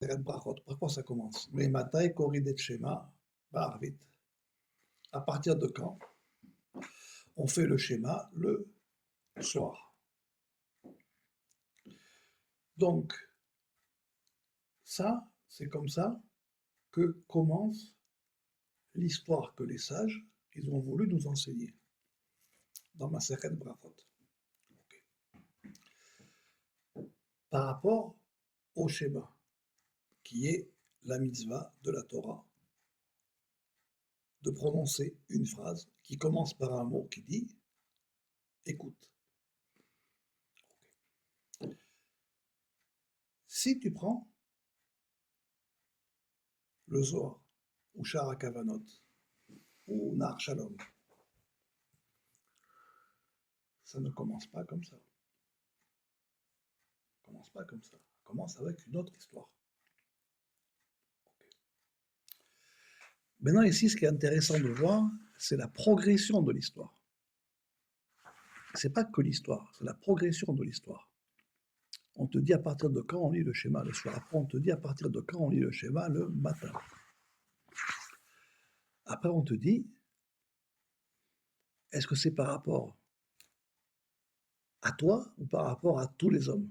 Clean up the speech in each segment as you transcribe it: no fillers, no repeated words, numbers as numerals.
Brachot. Par quoi ça commence? Mais Matai Koridet Shema, Ba'arvit. À partir de quand on fait le schéma le soir? Donc, ça, c'est comme ça que commence l'histoire que les sages, ils ont voulu nous enseigner dans Masechet Brachot. Okay. Par rapport au schéma, qui est la mitzvah de la Torah, de prononcer une phrase qui commence par un mot qui dit « écoute ». Okay. Si tu prends le Zohar, ou Shara Kavanot, ou Nar Shalom, ça ne commence pas comme ça. Ça ne commence pas comme ça. Ça commence avec une autre histoire. Okay. Maintenant, ici, ce qui est intéressant de voir, c'est la progression de l'histoire. C'est pas que l'histoire, c'est la progression de l'histoire. On te dit à partir de quand on lit le schéma le soir. Après, on te dit à partir de quand on lit le schéma le matin. Après, on te dit, est-ce que c'est par rapport à toi ou par rapport à tous les hommes?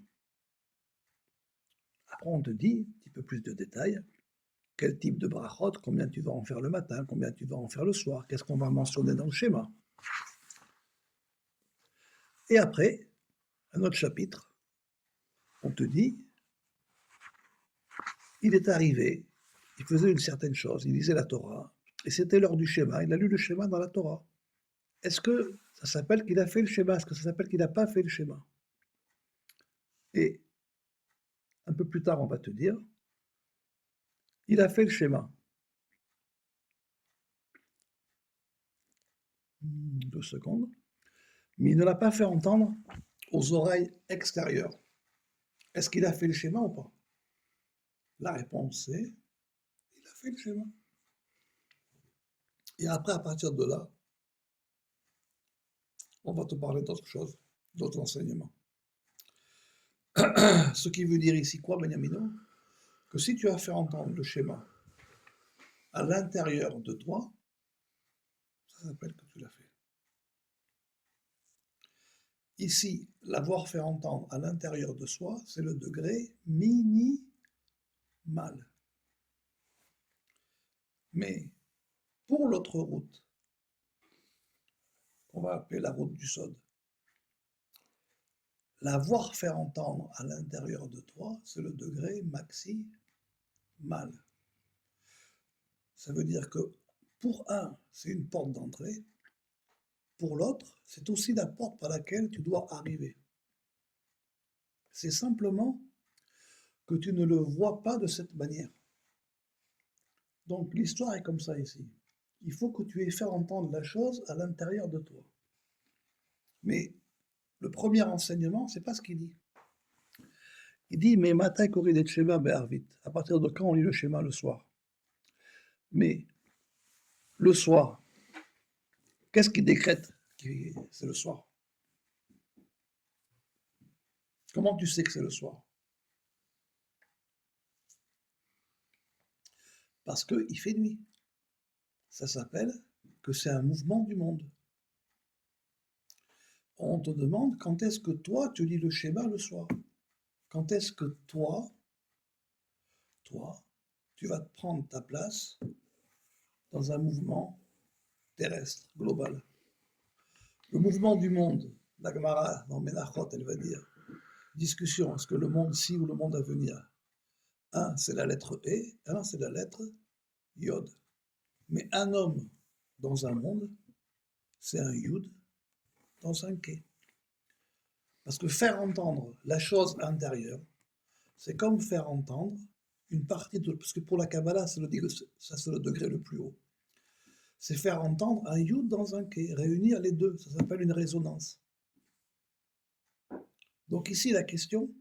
Après, on te dit, un petit peu plus de détails, quel type de brachot, combien tu vas en faire le matin, combien tu vas en faire le soir, qu'est-ce qu'on va mentionner dans le schéma. Et après, un autre chapitre, on te dit, il est arrivé, il faisait une certaine chose, il lisait la Torah, et c'était l'heure du schéma, il a lu le schéma dans la Torah. Est-ce que ça s'appelle qu'il a fait le schéma? Est-ce que ça s'appelle qu'il n'a pas fait le schéma? Et un peu plus tard, on va te dire, il a fait le schéma. 2 secondes. Mais il ne l'a pas fait entendre aux oreilles extérieures. Est-ce qu'il a fait le schéma ou pas? La réponse est, il a fait le schéma. Et après, à partir de là, on va te parler d'autre chose, d'autres enseignements. Ce qui veut dire ici quoi, Beniamino? Que si tu as fait entendre le schéma à l'intérieur de toi, ça s'appelle que tu l'as fait. Ici, l'avoir fait entendre à l'intérieur de soi, c'est le degré minimal. Mais pour l'autre route, qu'on va appeler la route du Sod, l'avoir fait entendre à l'intérieur de toi, c'est le degré maximal. Ça veut dire que pour un, c'est une porte d'entrée, pour l'autre, c'est aussi la porte par laquelle tu dois arriver. C'est simplement que tu ne le vois pas de cette manière. Donc l'histoire est comme ça ici. Il faut que tu aies fait entendre la chose à l'intérieur de toi. Mais le premier enseignement, c'est pas ce qu'il dit. Il dit, mais matin koridet shema be'arvit. À partir de quand on lit le schéma le soir? Mais le soir, qu'est-ce qui décrète que c'est le soir? Comment tu sais que c'est le soir? Parce qu'il fait nuit. Ça s'appelle que c'est un mouvement du monde. On te demande quand est-ce que toi, tu lis le schéma le soir? Quand est-ce que toi, tu vas te prendre ta place dans un mouvement terrestre, global? Le mouvement du monde, la Gemara dans Menachot, elle va dire, discussion, est-ce que le monde ci ou le monde à venir? Un, c'est la lettre E, un, c'est la lettre Yod. Mais un homme dans un monde, c'est un Yud dans un Ke. Parce que faire entendre la chose intérieure, c'est comme faire entendre une partie de... Parce que pour la Kabbalah, ça c'est le degré le plus haut. C'est faire entendre un Yud dans un Ke, réunir les deux, ça s'appelle une résonance. Donc ici, la question...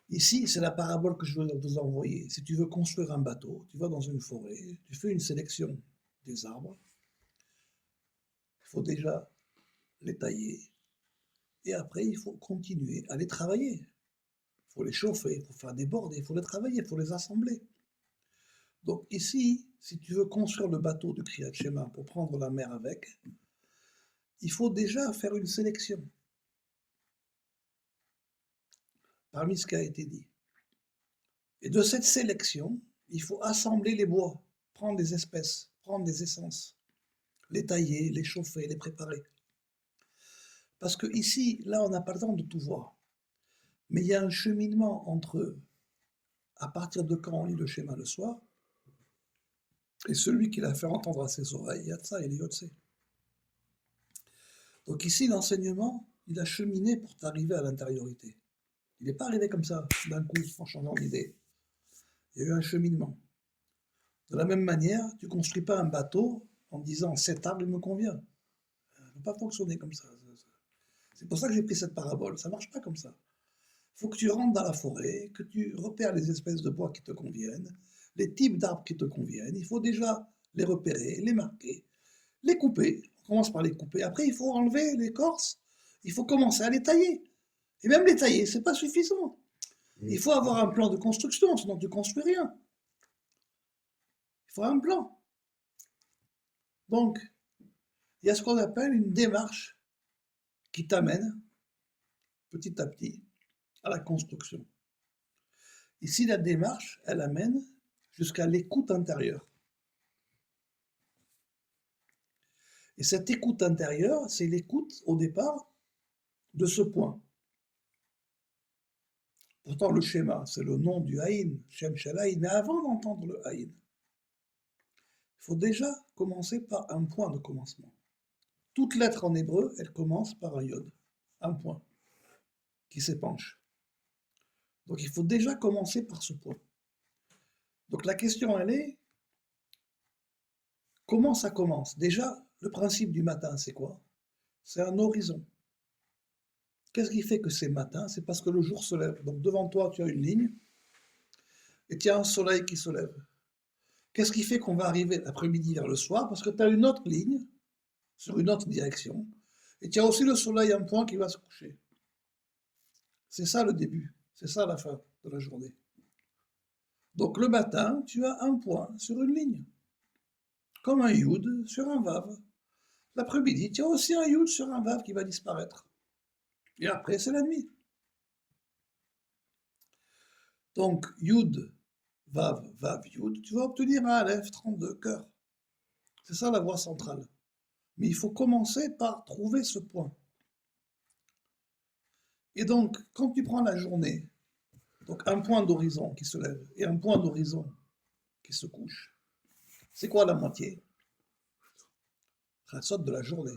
Ici, c'est la parabole que je veux vous envoyer. Si tu veux construire un bateau, tu vas dans une forêt, tu fais une sélection des arbres, il faut déjà les tailler, et après, il faut continuer à les travailler. faut les chauffer, il faut faire déborder, il faut les travailler, il faut les assembler. Donc ici, si tu veux construire le bateau du Kriyat Shema pour prendre la mer avec, il faut déjà faire une sélection parmi ce qui a été dit. Et de cette sélection, il faut assembler les bois, prendre des espèces, prendre des essences, les tailler, les chauffer, les préparer. Parce que ici, là, on n'a pas le temps de tout voir. Mais il y a un cheminement entre à partir de quand on lit le schéma le soir et celui qui l'a fait entendre à ses oreilles, Yatsa et Yotse. Donc ici, l'enseignement, il a cheminé pour t'arriver à l'intériorité. Il n'est pas arrivé comme ça, d'un coup, en changeant d'idée. Il y a eu un cheminement. De la même manière, tu ne construis pas un bateau en disant « cet arbre, il me convient ». Ça ne peut pas fonctionner comme ça. C'est pour ça que j'ai pris cette parabole. Ça ne marche pas comme ça. Il faut que tu rentres dans la forêt, que tu repères les espèces de bois qui te conviennent, les types d'arbres qui te conviennent. Il faut déjà les repérer, les marquer, les couper. On commence par les couper. Après, il faut enlever l'écorce. Il faut commencer à les tailler. Et même les tailler, ce n'est pas suffisant. Il faut avoir un plan de construction, sinon tu ne construis rien. Il faut un plan. Donc, il y a ce qu'on appelle une démarche qui t'amène, petit à petit, à la construction. Ici, la démarche, elle amène jusqu'à l'écoute intérieure. Et cette écoute intérieure, c'est l'écoute, au départ, de ce point. Pourtant, le schéma, c'est le nom du Haïn, Shem Shel Haïn. Mais avant d'entendre le Haïn, il faut déjà commencer par un point de commencement. Toute lettre en hébreu, elle commence par un yod, un point, qui s'épanche. Donc il faut déjà commencer par ce point. Donc la question, elle est, comment ça commence? Déjà, le principe du matin, c'est quoi? C'est un horizon. Qu'est-ce qui fait que c'est matin? C'est parce que le jour se lève. Donc devant toi, tu as une ligne, et tu as un soleil qui se lève. Qu'est-ce qui fait qu'on va arriver l'après-midi vers le soir? Parce que tu as une autre ligne, sur une autre direction, et tu as aussi le soleil, un point qui va se coucher. C'est ça le début, c'est ça la fin de la journée. Donc le matin, tu as un point sur une ligne, comme un yud sur un vav. L'après-midi, tu as aussi un yud sur un vav qui va disparaître. Et après, c'est la nuit. Donc, yud, vav, vav, yud, tu vas obtenir un aleph 32 cœurs. C'est ça la voie centrale. Mais il faut commencer par trouver ce point. Et donc, quand tu prends la journée, donc un point d'horizon qui se lève et un point d'horizon qui se couche, c'est quoi la moitié? Chatzot de la journée.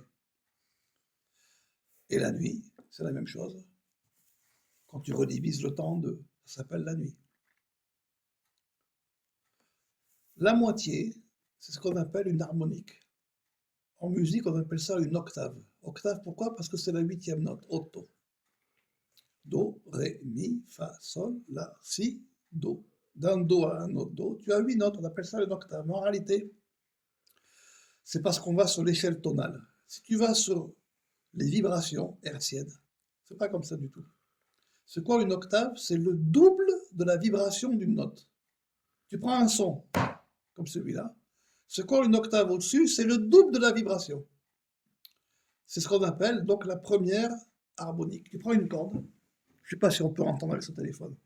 Et la nuit, c'est la même chose. Quand tu redivises le temps en deux, ça s'appelle la nuit. La moitié, c'est ce qu'on appelle une harmonique. En musique, on appelle ça une octave. Octave, pourquoi? Parce que c'est la 8e note, otto. Do, ré, mi, fa, sol, la, si, do. D'un do à un autre do, tu as 8 notes, on appelle ça une octave. Mais en réalité, c'est parce qu'on va sur l'échelle tonale. Si tu vas sur les vibrations hertziennes, c'est pas comme ça du tout. C'est quoi une octave? C'est le double de la vibration d'une note. Tu prends un son, comme celui-là, c'est quoi une octave au-dessus? C'est le double de la vibration. C'est ce qu'on appelle donc la première harmonique. Tu prends une corde, je ne sais pas si on peut entendre avec ce téléphone.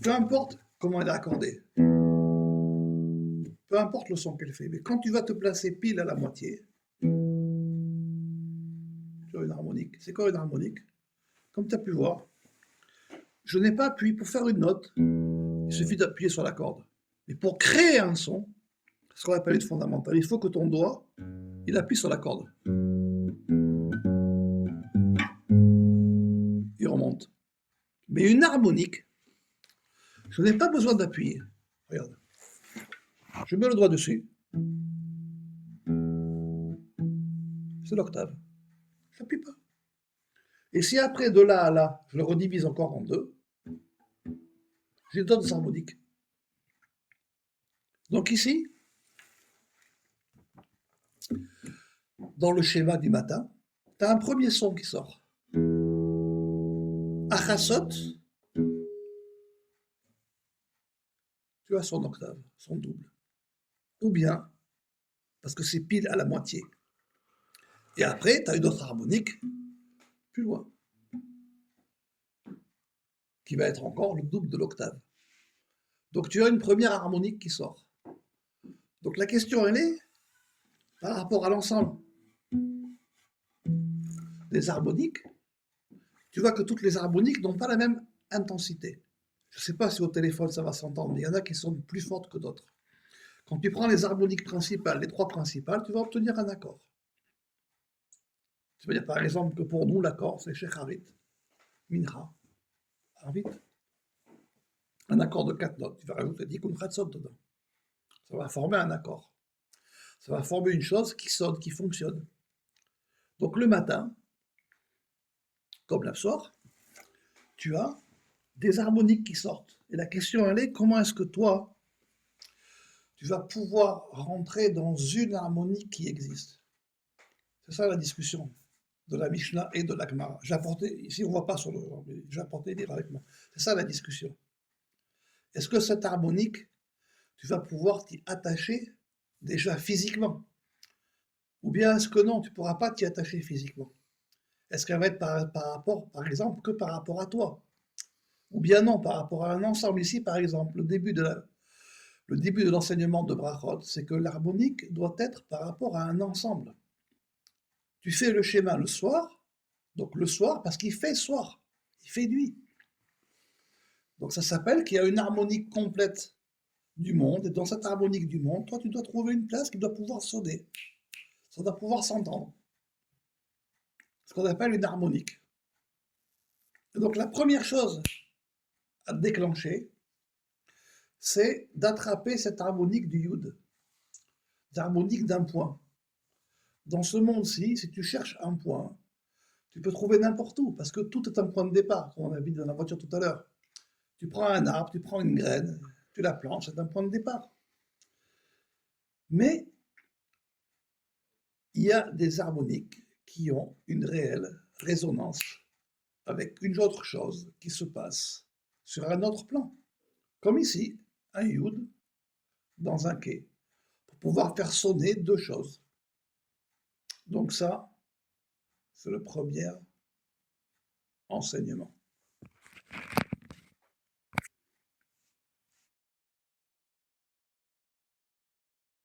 Peu importe comment elle est accordée, peu importe le son qu'elle fait, mais quand tu vas te placer pile à la moitié, tu as une harmonique. C'est quoi une harmonique? Comme tu as pu voir, je n'ai pas appuyé pour faire une note, il suffit d'appuyer sur la corde. Mais pour créer un son, ce qu'on appelle une fondamentale, il faut que ton doigt, il appuie sur la corde. Il remonte. Mais une harmonique, je n'ai pas besoin d'appuyer. Regarde. Je mets le doigt dessus. C'est l'octave. Je n'appuie pas. Et si après, de là à là, je le redivise encore en deux, j'ai d'autres harmoniques. Donc ici, dans le schéma du matin, tu as un premier son qui sort. Achasot, tu as son octave, son double. Ou bien, parce que c'est pile à la moitié. Et après, tu as une autre harmonique plus loin, qui va être encore le double de l'octave. Donc tu as une première harmonique qui sort. Donc la question, elle est par rapport à l'ensemble des harmoniques. Tu vois que toutes les harmoniques n'ont pas la même intensité. Je ne sais pas si au téléphone ça va s'entendre, mais il y en a qui sont plus fortes que d'autres. Quand tu prends les harmoniques principales, les trois principales, tu vas obtenir un accord. Ça veut dire par exemple que pour nous, l'accord, c'est Sheikh Harit, Mincha, Harit, un accord de 4 notes. Tu vas rajouter Tikkun Chatzot dedans. Ça va former un accord. Ça va former une chose qui sonne, qui fonctionne. Donc le matin, comme l'absor, tu as des harmoniques qui sortent. Et la question, elle est, comment est-ce que toi, tu vas pouvoir rentrer dans une harmonie qui existe? C'est ça la discussion de la Mishnah et de la Gemara. J'ai apporté, ici on ne voit pas sur le... J'ai apporté des avec moi. C'est ça la discussion. Est-ce que cette harmonique, tu vas pouvoir t'y attacher déjà physiquement? Ou bien est-ce que non, tu ne pourras pas t'y attacher physiquement? Est-ce qu'elle va être par rapport, par exemple, que par rapport à toi? Ou bien non, par rapport à un ensemble ici, par exemple, le début de l'enseignement de Brachot, c'est que l'harmonique doit être par rapport à un ensemble. Tu fais le schéma le soir, donc le soir, parce qu'il fait soir, il fait nuit. Donc ça s'appelle qu'il y a une harmonique complète du monde, et dans cette harmonique du monde, toi, tu dois trouver une place qui doit pouvoir sonner, ça doit pouvoir s'entendre. Ce qu'on appelle une harmonique. Et donc la première chose à déclencher, c'est d'attraper cette harmonique du Yud, l'harmonique d'un point. Dans ce monde-ci, si tu cherches un point, tu peux trouver n'importe où, parce que tout est un point de départ, comme on a vu dans la voiture tout à l'heure. Tu prends un arbre, tu prends une graine, tu la plantes, c'est un point de départ. Mais il y a des harmoniques qui ont une réelle résonance avec une autre chose qui se passe sur un autre plan. Comme ici, un yud dans un quai, pour pouvoir faire sonner deux choses. Donc ça, c'est le premier enseignement.